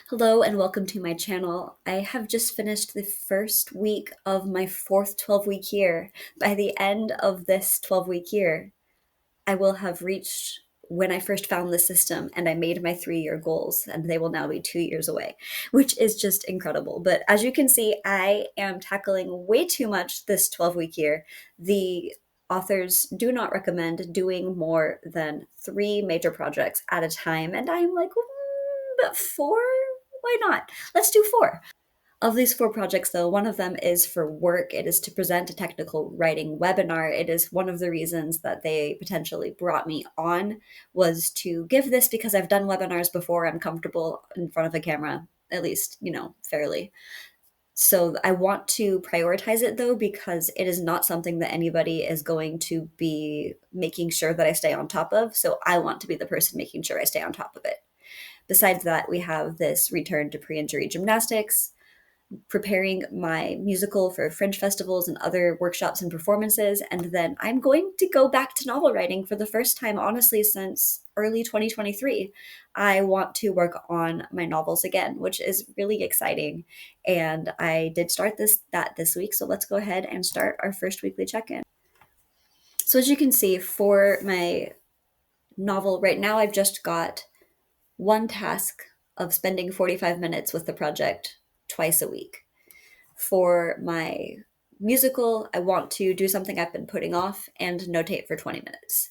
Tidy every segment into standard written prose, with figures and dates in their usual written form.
Hello and welcome to my channel. I have just finished the first week of my fourth 12-week year. By the end of this 12-week year, I will have reached when I first found the system and I made my 3-year goals, and they will now be 2 years away, which is just incredible. But as you can see, I am tackling way too much this 12-week year. The authors do not recommend doing more than 3 major projects at a time, and I'm like, but 4? Why not? Let's do 4. Of these 4 projects, though, one of them is for work. It is to present a technical writing webinar. It is one of the reasons that they potentially brought me on, was to give this because I've done webinars before. I'm comfortable in front of a camera, at least, fairly. So I want to prioritize it though, because it is not something that anybody is going to be making sure that I stay on top of. So I want to be the person making sure I stay on top of it. Besides that, we have this return to pre-injury gymnastics, preparing my musical for Fringe festivals and other workshops and performances. And then I'm going to go back to novel writing for the first time, honestly, since early 2023. I want to work on my novels again, which is really exciting. And I did start this week. So let's go ahead and start our first weekly check-in. So as you can see, for my novel right now, I've just got one task of spending 45 minutes with the project twice a week. For my musical, I want to do something I've been putting off and notate for 20 minutes.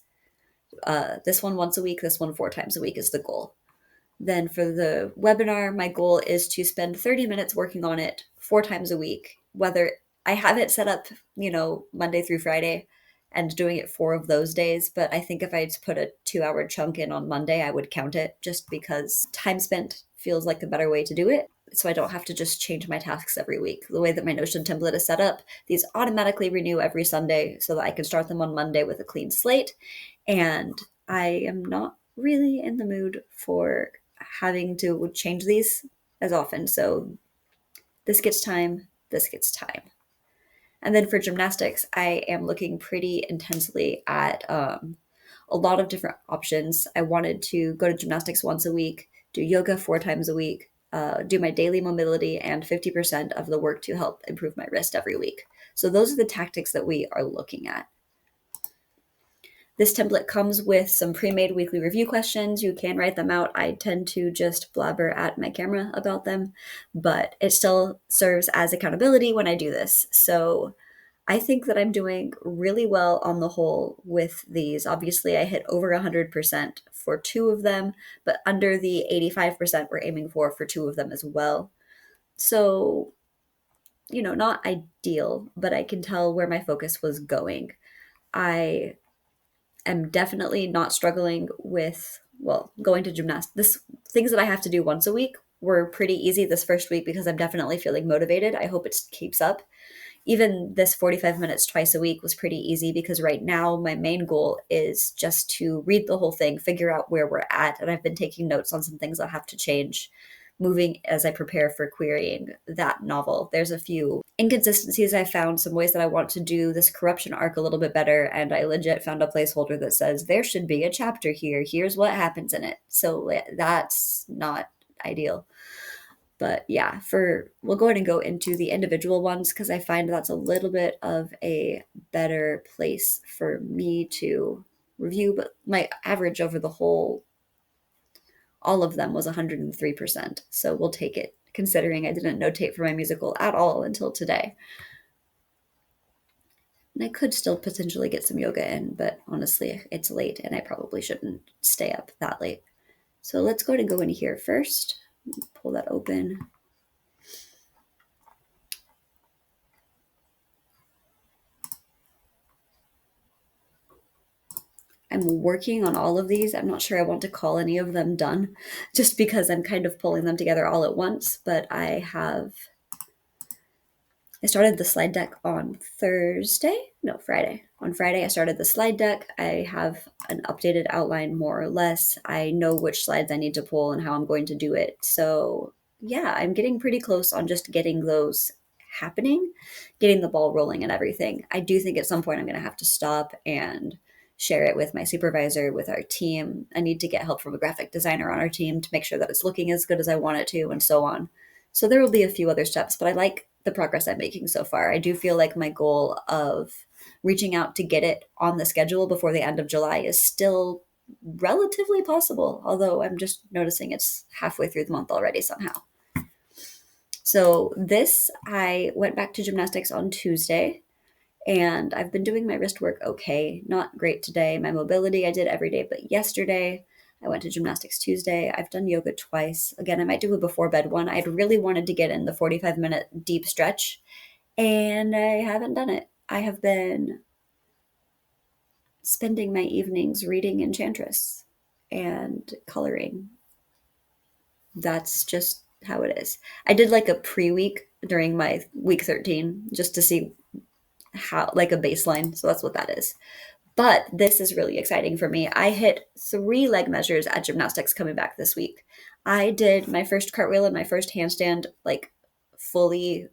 This one once a week, this one 4 times a week is the goal. Then for the webinar, my goal is to spend 30 minutes working on it 4 times a week, whether I have it set up, Monday through Friday and doing it 4 of those days. But I think if I just put a 2-hour chunk in on Monday, I would count it, just because time spent feels like a better way to do it. So I don't have to just change my tasks every week. The way that my Notion template is set up, these automatically renew every Sunday so that I can start them on Monday with a clean slate. And I am not really in the mood for having to change these as often. So this gets time, this gets time. And then for gymnastics, I am looking pretty intensely at a lot of different options. I wanted to go to gymnastics once a week, do yoga 4 times a week, do my daily mobility, and 50% of the work to help improve my wrist every week. So those are the tactics that we are looking at. This template comes with some pre-made weekly review questions. You can write them out. I tend to just blabber at my camera about them, but it still serves as accountability when I do this. So I think that I'm doing really well on the whole with these. Obviously, I hit over 100% for 2 of them, but under the 85% we're aiming for 2 of them as well. So, not ideal, but I can tell where my focus was going. I am definitely not struggling with, going to gymnastics. Things that I have to do once a week were pretty easy this first week because I'm definitely feeling motivated. I hope it keeps up. Even this 45 minutes twice a week was pretty easy because right now my main goal is just to read the whole thing, figure out where we're at. And I've been taking notes on some things I'll have to change moving as I prepare for querying that novel. There's a few inconsistencies I found, some ways that I want to do this corruption arc a little bit better, and I legit found a placeholder that says there should be a chapter here. Here's what happens in it. So that's not ideal. But yeah, we'll go ahead and go into the individual ones because I find that's a little bit of a better place for me to review. But my average over the whole, all of them was 103%. So we'll take it, considering I didn't notate for my musical at all until today. And I could still potentially get some yoga in, but honestly, it's late and I probably shouldn't stay up that late. So let's go ahead and go in here first. Pull that open. I'm working on all of these. I'm not sure I want to call any of them done just because I'm kind of pulling them together all at once, but I started the slide deck on Friday. On Friday, I started the slide deck. I have an updated outline more or less. I know which slides I need to pull and how I'm going to do it. So yeah, I'm getting pretty close on just getting those happening, getting the ball rolling and everything. I do think at some point I'm going to have to stop and share it with my supervisor, with our team. I need to get help from a graphic designer on our team to make sure that it's looking as good as I want it to, and so on. So there will be a few other steps, but I like the progress I'm making so far. I do feel like my goal of reaching out to get it on the schedule before the end of July is still relatively possible, although I'm just noticing it's halfway through the month already somehow. So this, I went back to gymnastics on Tuesday, and I've been doing my wrist work okay. Not great today. My mobility I did every day, but yesterday I went to gymnastics Tuesday. I've done yoga twice. Again, I might do a before bed one. I'd really wanted to get in the 45-minute deep stretch, and I haven't done it. I have been spending my evenings reading Enchantress and coloring. That's just how it is. I did like a pre-week during my week 13 just to see how, like, a baseline. So that's what that is. But this is really exciting for me. I hit 3 leg measures at gymnastics coming back this week. I did my first cartwheel and my first handstand, like, fully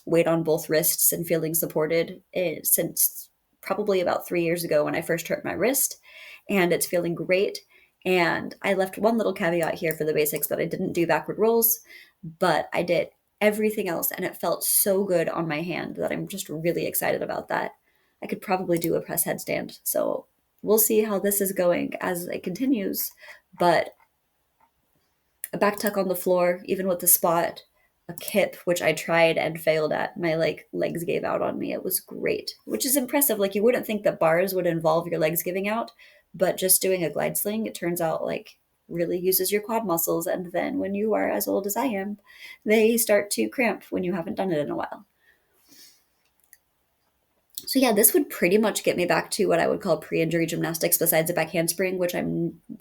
weight on both wrists and feeling supported since probably about 3 years ago when I first hurt my wrist. And it's feeling great. And I left one little caveat here for the basics that I didn't do backward rolls, but I did everything else, and it felt so good on my hand that I'm just really excited about that. I could probably do a press headstand. So we'll see how this is going as it continues. But a back tuck on the floor, even with the spot, a kip, which I tried and failed at, my legs gave out on me. It was great, which is impressive. Like, you wouldn't think that bars would involve your legs giving out, but just doing a glide sling, it turns out, like, really uses your quad muscles. And then when you are as old as I am, they start to cramp when you haven't done it in a while. So yeah, this would pretty much get me back to what I would call pre-injury gymnastics, besides a back handspring, which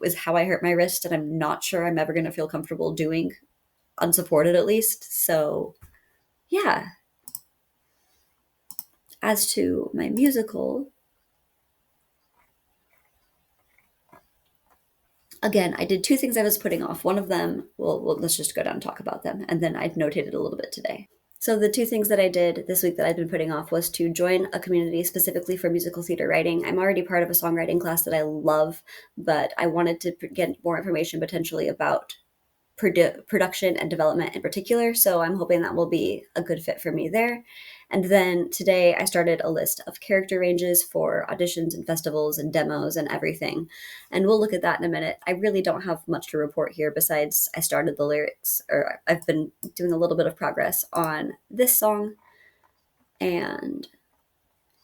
is how I hurt my wrist, and I'm not sure I'm ever going to feel comfortable doing unsupported, at least. So yeah. As to my musical, again, I did 2 things I was putting off. One of them, well, let's just go down and talk about them, and then I'd notated a little bit today. So the 2 things that I did this week that I've been putting off was to join a community specifically for musical theater writing. I'm already part of a songwriting class that I love, but I wanted to get more information potentially about production and development in particular. So I'm hoping that will be a good fit for me there. And then today I started a list of character ranges for auditions and festivals and demos and everything. And we'll look at that in a minute. I really don't have much to report here besides I started the lyrics, or I've been doing a little bit of progress on this song. And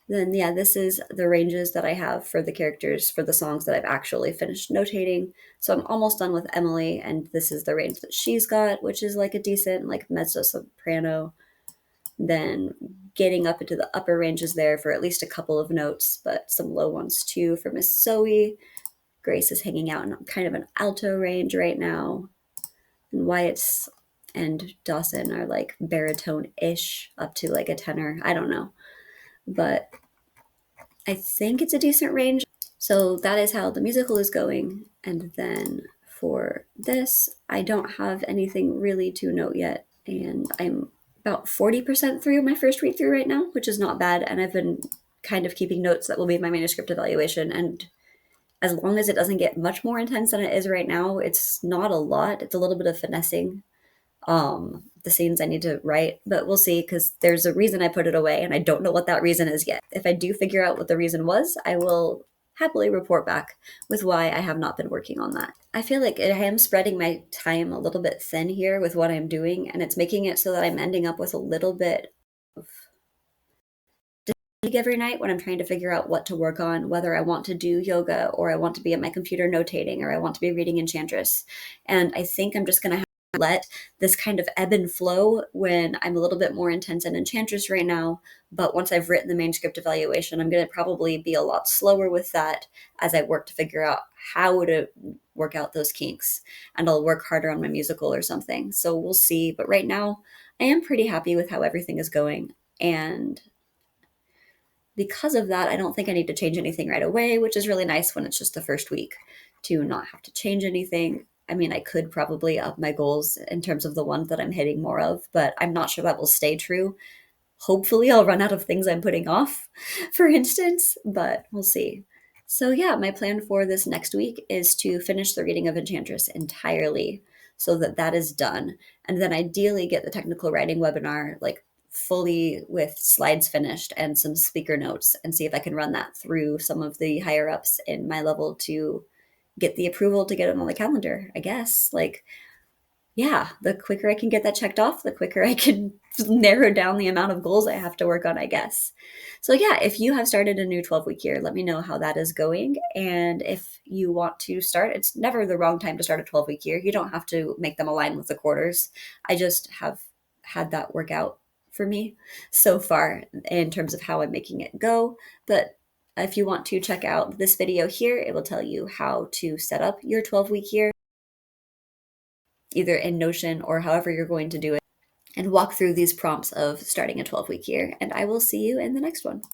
then, yeah, this is the ranges that I have for the characters for the songs that I've actually finished notating. So I'm almost done with Emily, and this is the range that she's got, which is like a decent, like, mezzo soprano. Then getting up into the upper ranges there for at least a couple of notes, but some low ones too for Miss Zoe. Grace is hanging out in kind of an alto range right now. And Wyatt's and Dawson are like baritone-ish up to like a tenor. I don't know. But I think it's a decent range. So that is how the musical is going. And then for this, I don't have anything really to note yet. And I'm about 40% through my first read through right now, which is not bad. And I've been kind of keeping notes that will be my manuscript evaluation. And as long as it doesn't get much more intense than it is right now, it's not a lot. It's a little bit of finessing the scenes I need to write, but we'll see, because there's a reason I put it away and I don't know what that reason is yet. If I do figure out what the reason was, I will happily report back with why I have not been working on that. I feel like I am spreading my time a little bit thin here with what I'm doing, and it's making it so that I'm ending up with a little bit of fatigue every night when I'm trying to figure out what to work on, whether I want to do yoga or I want to be at my computer notating or I want to be reading Enchantress. And I think I'm just going to let this kind of ebb and flow when I'm a little bit more intense in Enchantress right now. But once I've written the manuscript evaluation, I'm going to probably be a lot slower with that as I work to figure out how to work out those kinks. And I'll work harder on my musical or something. So we'll see. But right now, I am pretty happy with how everything is going. And because of that, I don't think I need to change anything right away, which is really nice when it's just the first week to not have to change anything. I mean, I could probably up my goals in terms of the ones that I'm hitting more of, but I'm not sure that will stay true. Hopefully, I'll run out of things I'm putting off, for instance, but we'll see. So, yeah, my plan for this next week is to finish the reading of Enchantress entirely so that that is done. And then ideally get the technical writing webinar like fully with slides finished and some speaker notes and see if I can run that through some of the higher ups in my level to get the approval to get it on the calendar, I guess. Like, yeah, the quicker I can get that checked off, the quicker I can narrow down the amount of goals I have to work on, I guess. So, yeah, if you have started a new 12-week year, let me know how that is going. And if you want to start, it's never the wrong time to start a 12-week year. You don't have to make them align with the quarters. I just have had that work out for me so far in terms of how I'm making it go. But if you want to check out this video here, it will tell you how to set up your 12-week year, either in Notion or however you're going to do it, and walk through these prompts of starting a 12-week year. And I will see you in the next one.